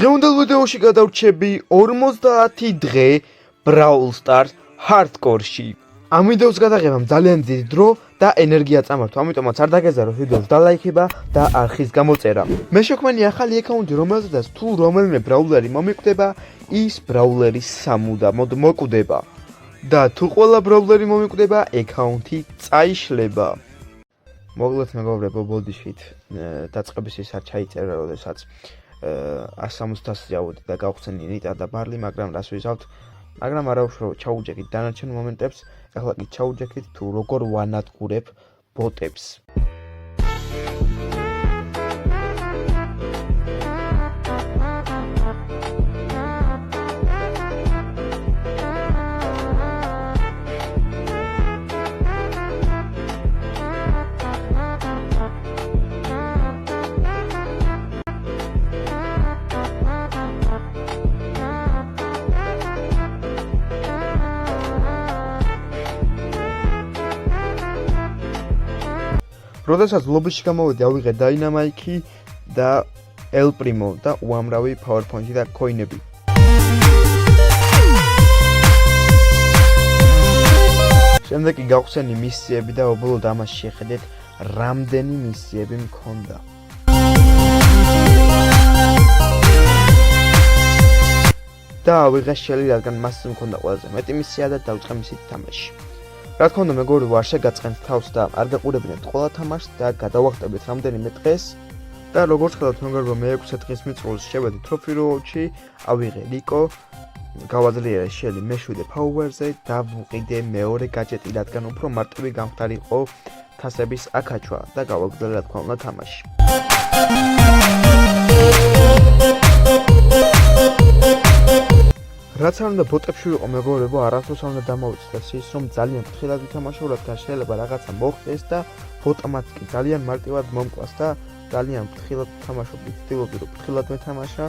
დღევანდელ ვიდეოში გადავრჩები 50 დღე Brawl Stars Hardcore-ში. ამ ვიდეოს გადაღებამ ძალიან დიდი დრო და ენერგია წამართვა, ამიტომაც არ დაგეზაროთ ვიდეოს დალაიქება და არხის გამოწერა. მე შექმნილი ახალი აკაუნტი, რომელზედაც თუ რომელიმე ბრაულერი მომიკვდება, ის ბრაულერი სამუდამოდ მოკვდება. და თუ ყველა ბრაულერი მომიკვდება, აკაუნტი წაიშლება. მოგლეთ მეგობრებო, ბოდიშით დაწყების ის არ ჩაიწერა, როდესაც 160-ზე ავედი და გავხსენი ნიტა და ბარლი, მაგრამ რას ვიზავთ, მაგრამ არა უშუალოდ ჩაუჯექით დანარჩენ მომენტებს, ახლა კი ჩაუჯექით თუ როგორ ვანადგურებ ბოტებს. როდესაც ლობიში გამოვედი, ავიღე დაინამაიკი და ელ პრიმო და უამრავი PowerPoint-ი და კოინები. შემდეგ კი გავხსენი მისიები და ობოლოდ ამას შეხედეთ, რამდენი მისიები მქონდა. და ავიღე შელი, რადგან მას მქონდა ყველაზე მეტი მისია და დავიწყე მისით თამაში. რა თქმა უნდა, მეგობრებო, არ შეგაწყენთ თავს და არ გაყურებინებთ ყველა თამაშს და გადავახტებით რამდენიმე დღეს. და როგორც ხედავთ, მეგობრებო, მე 6 დღის მიწურულს შევედი Trophy Road-ში, ავიღე Rico, გავაძლიერე შელი მე-7 Power-ზე და ვუყიდე მეორე გაჯეტი, რადგან უფრო მარტივი გამხდარი იყო თასების აკაჩვა და გავაგრძელე, რა თქმა უნდა, თამაში. რაც არ უნდა ბოტებში ვიყო, მეგობრებო, არასდროს არ უნდა დამოვიწყდეს ის, რომ ძალიან ფრთხილად ვითამაშო, რადგან შეიძლება რაღაცა მოხდეს და ბოტამაც კი ძალიან მარტივად მომკლას და ძალიან ფრთხილად ვთამაშობდი, ვცდილობდი რომ ფრთხილად მეთამაშა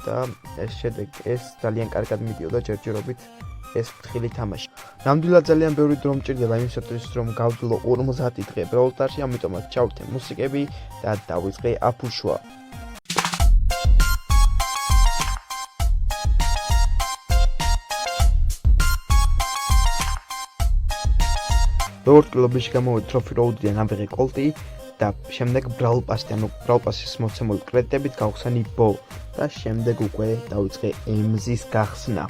და ეს შედეგი ეს ძალიან კარგად მიდიოდა ჯერჯერობით ეს ფრთხილი თამაში. ნამდვილად ძალიან ბევრი დრო მჭირდება იმისათვის, რომ გავძლო 50 დღე Brawl Stars-ში, ამიტომაც ჩავთე მუსიკები და დავიწყე აფუშვა. როგორც კი ლობიში გამოვედი Trophy Road-დან ავიღე კოლტი და შემდეგ Brawl Pass-ი, ანუ Brawl Pass-ის მოცემული კრედიტებით გავხსენი Bo და შემდეგ უკვე დავიწყე MZ-ის გახსნა.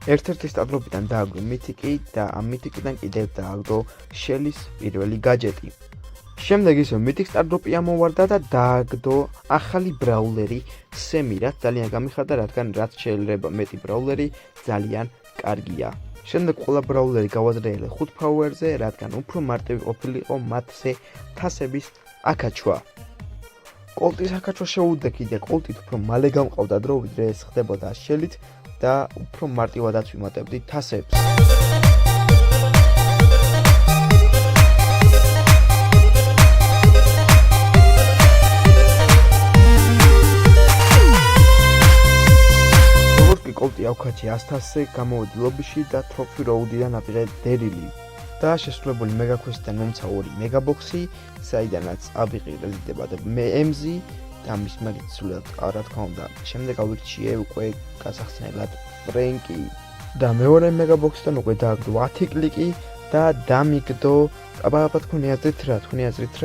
ერთ-ერთი სტადრობიდან დააგდო მითიკი და ამ მითიკიდან კიდევ დააგდო შელის პირველი გაჯეტი. შემდეგ ისევ მითიკ სტარდროპი ამოვარდა და დააგდო ახალი ბრაულერი სემი, რაც ძალიან გამიხარდა, რადგან რაც შეიძლება მეტი ბრაულერი ძალიან კარგია. შემდეგ ყველა ბრაულერი გავაძლიერე 5 Power-ზე, რადგან უფრო მარტივი ყოფილიყო მათზე თასების აკაჩვა. კოლტის აკაჩვა შეუდექი და კოლტით უფრო მალე გამყავდა დრო, ვიდრე ეს ხდებოდა შელით და უფრო მარტივადაც ვიმატებდი თასებს. კოლტი ავქაჩი 100-ზე გამოვედი ლობიში და Trophy Road-დან ავიღე დერილი და შესრულებული მეგა quest-დან მომცა 2 მეგა ბოქსი, საიდანაც ავიღე რეზიდენტად MZ და მის მაგით სულად რა თქმა უნდა. შემდეგ ავირჩიე უკვე გასახსნელად ფრენკი და მეორე მეგა ბოქსიდან უკვე დააგდო 10 კლიკი და დამიგდო აბა თქვენი აზრით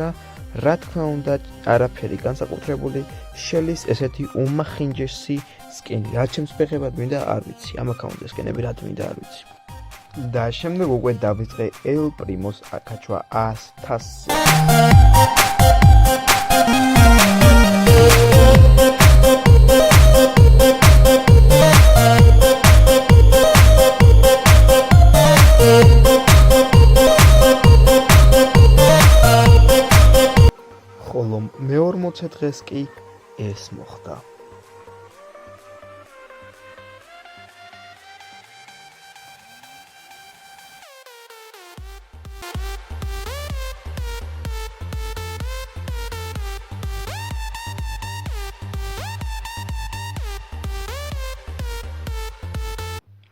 რა თქმა უნდა, არაფერი განსაკუთრებული შელის ესეთი უმახინჯესი სკენი. რაც ჩემს ფეხებად მინდა, არ ვიცი. ამ აკაუნტზე სკენები რა მინდა, არ ვიცი. და შემდეგ უკვე დავიწყე ელ პრიმოს აკაჩვა 100-ზე. ხოლო მე-40 დღეს კი ეს მოხდა.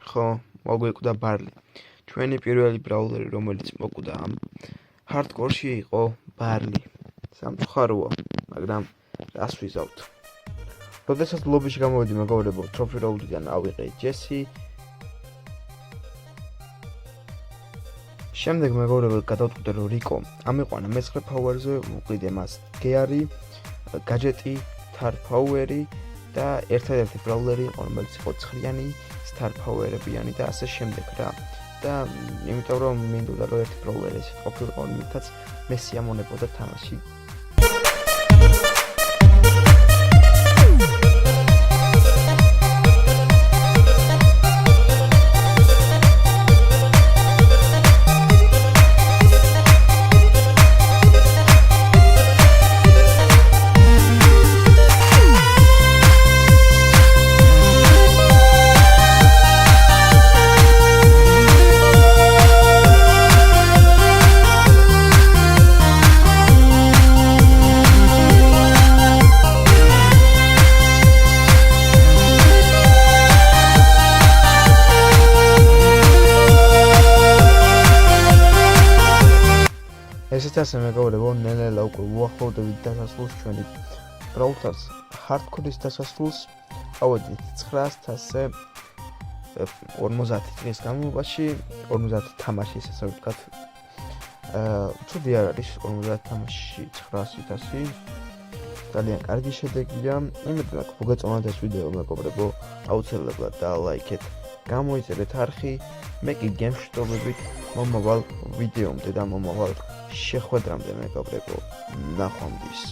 ხო, მოგვიკვდა ბარლი. ჩვენი პირველი ბრაულერი, რომელიც მოკვდა ამ Hardcore-ში იყო ბარლი. სამწუხაროა, მაგრამ რას ვიზავთ. როდესაც ლობიში გამოვედი მეგობრებო, ტროფი რაუდიდან ავიღე ჯესი. შემდეგ მეგობრებო გადავწყვიტე რომ რიკო ამიყვანა მე-9 ფაუერზე, ვუყიდე მას გეარი, გაჯეტი, თარ ფაუერი და ერთადერთი ბრაულერი იყო, რომელიც იყო ცხრიანი, სტარ ფაუერებიანი და ასე შემდეგ რა. და იმიტომ რომ მინდოდა რომ ერთი ბრაულერი ისე ყოფილიყო, რომელთაც მე სიამოვნებოდა თამაში. ესეც ასე მეგობრებო, ნელ-ნელა უკვე უახლოვდებით დასასრულს ჩვენი Brawl Stars hardcore-ის დასასრულს. ავედით 900-ზე 50 დღის განმავლობაში, 50 თამაშის ასე ვთქვათ. ცუდი არ არის 50 თამაში 900-ი. ძალიან კარგი შედეგია. იმედად მოგეწონათ ეს ვიდეო მეგობრებო, აუცილებლად დალაიქეთ, გამოიწერეთ არხი. მე კი გემშვიდობებით მომავალ ვიდეომდე და მომავალ შეხვედრამდე მეგობრებო, ნახვამდის.